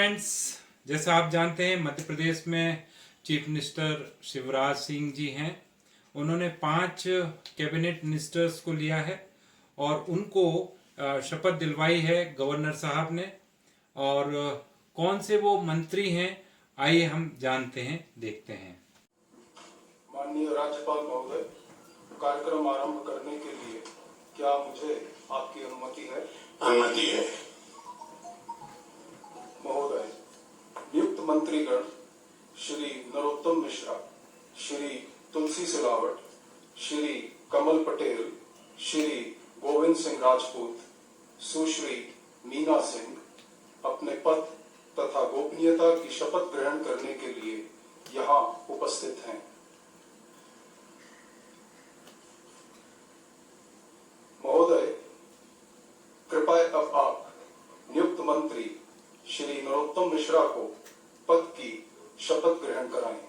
Friends, जैसा आप जानते हैं मध्य प्रदेश में चीफ मिनिस्टर शिवराज सिंह जी हैं। उन्होंने 5 कैबिनेट मिनिस्टर्स को लिया है और उनको शपथ दिलवाई है गवर्नर साहब ने। और कौन से वो मंत्री हैं, आइए हम जानते हैं, देखते हैं। माननीय राज्यपाल महोदय, कार्यक्रम आरंभ करने के लिए क्या मुझे आपकी अनुमति है? अनुमति है। महोदय, नियुक्त मंत्रीगण श्री नरोत्तम मिश्रा, श्री तुलसी सिलावट, श्री कमल पटेल, श्री गोविंद सिंह राजपूत, सुश्री मीना सिंह अपने पद तथा गोपनीयता की शपथ ग्रहण करने के लिए यहाँ उपस्थित हैं। महोदय, कृपया अब आप नियुक्त मंत्री श्री नरोत्तम मिश्रा को पद की शपथ ग्रहण कराएं।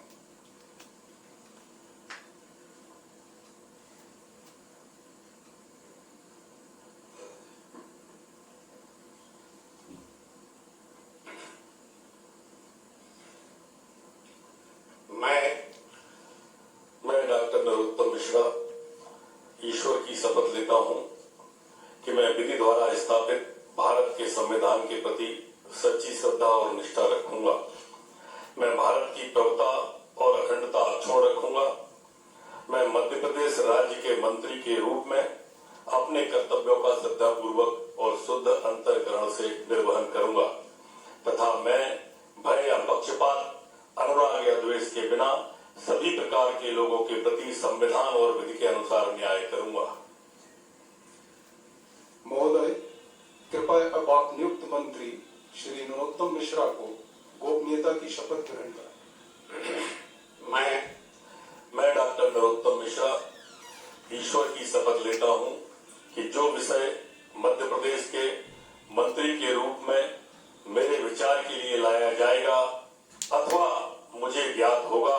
मैं डॉक्टर नरोत्तम मिश्रा ईश्वर की शपथ लेता हूं कि मैं विधि द्वारा स्थापित भारत के संविधान के प्रति सच्ची श्रद्धा और निष्ठा रखूंगा। मैं भारत की प्रभुता और अखंडता अक्षुण्ण रखूंगा। मैं मध्य प्रदेश राज्य के मंत्री के रूप में अपने कर्तव्यों का श्रद्धापूर्वक और शुद्ध अंतःकरण से निर्वहन करूंगा तथा मैं भय या पक्षपात, अनुराग या द्वेष के बिना सभी प्रकार के लोगों के प्रति संविधान और विधि के अनुसार न्याय करूंगा। महोदय, कृपया अब आप नियुक्त मंत्री श्री नरोत्तम मिश्रा को गोपनीयता की शपथ ग्रहण करें। मैं डॉक्टर नरोत्तम मिश्रा ईश्वर की शपथ लेता हूं कि जो विषय मध्य प्रदेश के मंत्री के रूप में मेरे विचार के लिए लाया जाएगा अथवा मुझे ज्ञात होगा,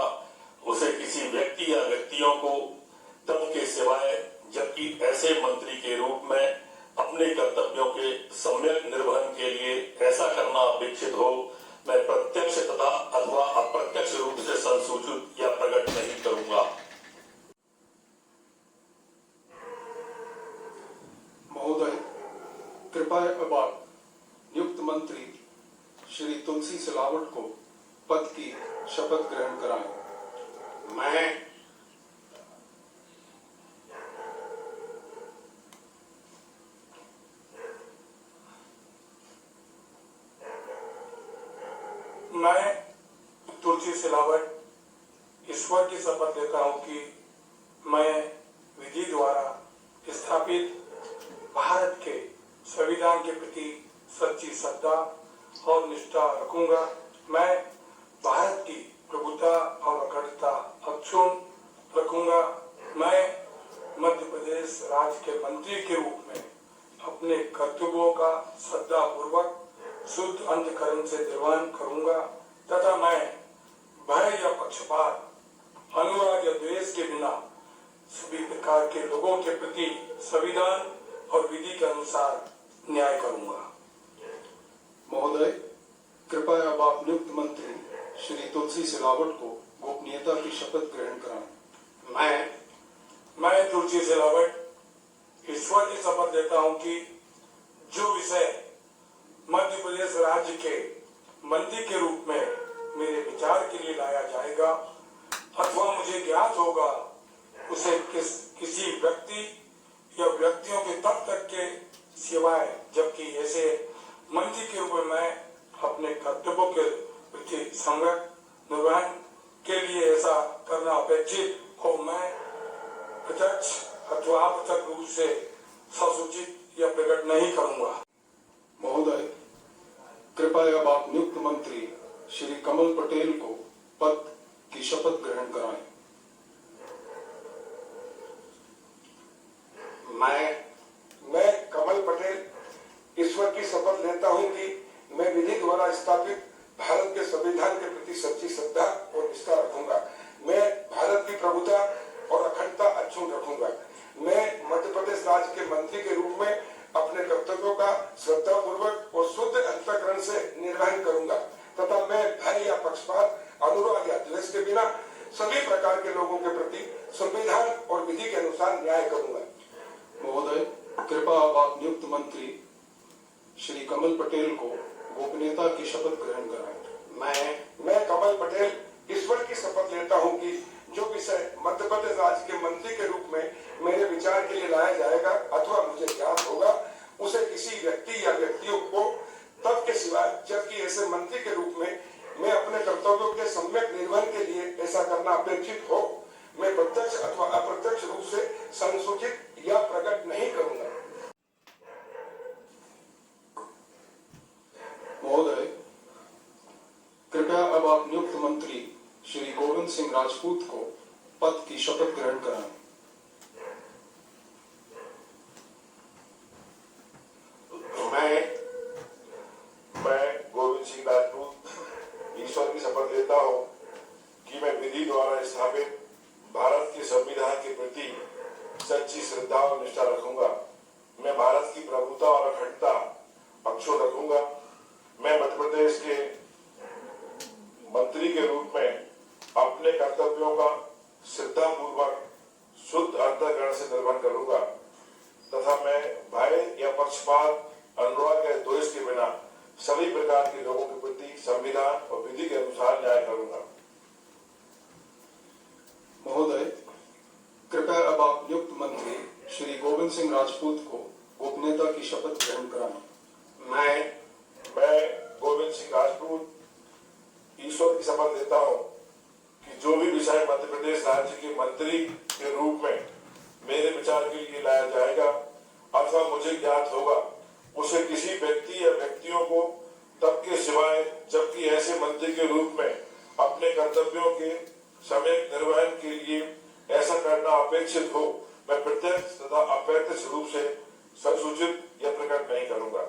उसे किसी व्यक्ति या व्यक्तियों को तब के सिवाय जबकि ऐसे मंत्री के रूप में अपने कर्तव्यों के सम्यक निर्वहन के लिए ऐसा करना अपेक्षित हो, मैं प्रत्यक्ष तथा अथवा अप्रत्यक्ष रूप से संसूचित या प्रकट नहीं करूंगा। महोदय, कृपया अब आप नियुक्त मंत्री श्री तुलसी सिलावट को पद की शपथ ग्रहण कराएं। मैं तुलसी सिलावट ईश्वर की शपथ लेता हूं कि मैं विधि द्वारा स्थापित भारत के संविधान के प्रति सच्ची श्रद्धा और निष्ठा रखूंगा। मैं भारत की प्रभुता और अखंडता अक्षुण्ण रखूंगा। मैं मध्य प्रदेश राज्य के मंत्री के रूप में अपने कर्तव्यों का श्रद्धापूर्वक शुद्ध अंतःकरण से निर्वहन करूंगा तथा मैं भय या पक्षपात, अनुराग या द्वेष के बिना सभी प्रकार के लोगों के प्रति संविधान और विधि के अनुसार न्याय करूंगा। महोदय, कृपया अब आप नियुक्त मंत्री श्री तुलसी सिलावट को गोपनीयता की शपथ ग्रहण कराएं। मैं तुलसी सिलावट ईश्वर की शपथ लेता हूं कि जो विषय मध्य प्रदेश राज्य के मंत्री के रूप में मेरे विचार के लिए लाया जाएगा अथवा मुझे ज्ञात होगा, उसे किसी व्यक्ति या व्यक्तियों के तब तक के सिवाय जबकि ऐसे मंत्री के रूप में मैं अपने कर्तव्यों के प्रति संगत निर्वहन के लिए ऐसा करना अपेक्षित हो, मैं प्रत्यक्ष अथवा अप्रत्यक्ष रूप से ससूचित या प्रकट नहीं करूंगा। महोदय, कृपया अब आप नियुक्त मंत्री श्री कमल पटेल को पद की शपथ ग्रहण कराएं। मैं कमल पटेल ईश्वर की शपथ लेता हूं कि मैं विधि द्वारा स्थापित भारत के संविधान के प्रति सच्ची श्रद्धा और निष्ठा रखूंगा। मैं भारत की प्रभुता और अखंडता अक्षुण्ण रखूंगा। मैं मध्य प्रदेश राज्य के मंत्री के रूप में अपने अपने कर्तव्यों का श्रद्धापूर्वक और शुद्ध अंतःकरण से निर्वहन करूंगा तथा मैं भय या पक्षपात, अनुराग या द्वेष के बिना सभी प्रकार के लोगों के प्रति संविधान और विधि के अनुसार न्याय करूंगा। महोदय, कृपया अब आप नियुक्त मंत्री श्री कमल पटेल को गोपनीयता की शपथ ग्रहण कराएं। मैं कमल पटेल ईश्वर की शपथ लेता हूं कि जो विषय मध्य प्रदेश राज्य के मंत्री के रूप में मेरे विचार के लिए लाया जाएगा अथवा मुझे ज्ञात होगा, उसे किसी व्यक्ति या व्यक्तियों को तब के सिवाय जबकि ऐसे मंत्री के रूप में मैं अपने कर्तव्यों के सम्यक निर्वहन के लिए ऐसा करना अपेक्षित हो, मैं प्रत्यक्ष अथवा अप्रत्यक्ष रूप से संसूचित या प्रकट नहीं करूंगा। महोदय, कृपया अब आप नियुक्त मंत्री श्री गोविंद सिंह राजपूत को पद की शपथ ग्रहण कराएं। मैं गोविंद सिंह राजपूत ईश्वर की शपथ लेता हूं कि मैं विधि द्वारा स्थापित भारत के संविधान के प्रति सच्ची श्रद्धा और निष्ठा रखूंगा। मैं भारत की प्रभुता और अखंडता अक्षुण्ण रखूंगा। मैं मध्य प्रदेश के मंत्री के रूप में अपने कर्तव्यों का श्रद्धापूर्वक शुद्ध अंतःकरण से निर्वहन करूंगा तथा मैं भय या पक्षपात, अनुराग या द्वेष के बिना सभी प्रकार के लोगों के प्रति संविधान और विधि के अनुसार न्याय करूंगा। महोदय, कृपया अब आप नियुक्त मंत्री श्री गोविंद सिंह राजपूत को गोपनीयता की शपथ ग्रहण कराएं। मैं गोविंद सिंह राजपूत ईश्वर की शपथ लेता हूं कि जो भी विषय मध्य प्रदेश राज्य के मंत्री के रूप में मेरे विचार के लिए लाया जाएगा अथवा मुझे ज्ञात होगा, उसे किसी व्यक्ति या व्यक्तियों को तब के सिवाय जबकि ऐसे मंत्री के रूप में अपने कर्तव्यों के समय निर्वहन के लिए ऐसा करना अपेक्षित हो, मैं प्रत्यक्ष तथा अप्रत्यक्ष रूप से संसूचित या प्रकट नहीं करूंगा।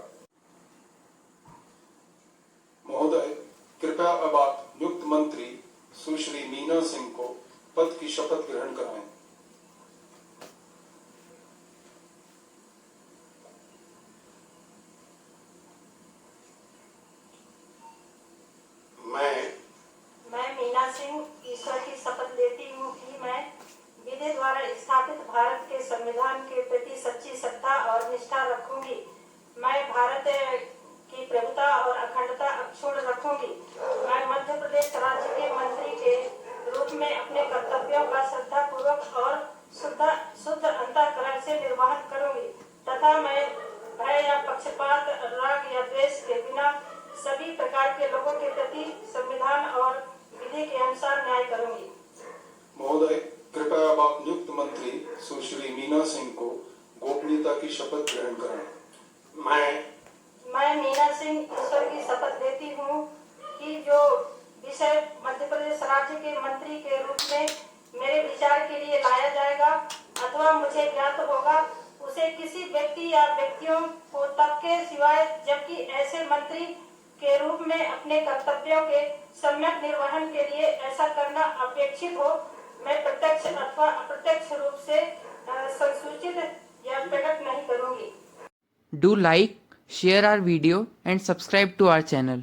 महोदय, कृपया अब आप नियुक्त मंत्री सुश्री मीना सिंह को पद की शपथ ग्रहण कराएं। मैं मीना सिंह ईश्वर की शपथ लेती हूँ कि मैं विधि द्वारा स्थापित भारत के संविधान के प्रति सच्ची श्रद्धा और निष्ठा रखूंगी। मैं भारत की प्रभुता और अखंडता अक्षुण्ण रखूंगी। मैं मध्य प्रदेश राज्य के मंत्री के रूप में अपने कर्तव्यों का श्रद्धापूर्वक और शुद्ध अंतःकरण से निर्वहन करूंगी तथा मैं भय या पक्षपात, अनुराग या द्वेष के बिना सभी प्रकार के लोगों के प्रति संविधान और विधि के अनुसार न्याय करूंगी। महोदय, कृपया अब आप नियुक्त मंत्री सुश्री मीना सिंह को गोपनीयता की शपथ ग्रहण कराएं। मैं मीना सिंह ईश्वर की शपथ लेती हूँ कि जो विषय मध्य प्रदेश राज्य के मंत्री के रूप में मेरे विचार के लिए लाया जाएगा अथवा मुझे ज्ञात होगा, उसे किसी व्यक्ति या व्यक्तियों को तब के सिवाय जबकि ऐसे मंत्री के रूप में अपने कर्तव्यों के सम्यक निर्वहन के लिए ऐसा करना अपेक्षित हो, मैं प्रत्यक्ष अथवा अप्रत्यक्ष रूप से संसूचित या प्रकट नहीं करूंगी। Do like, share our video and subscribe to our channel.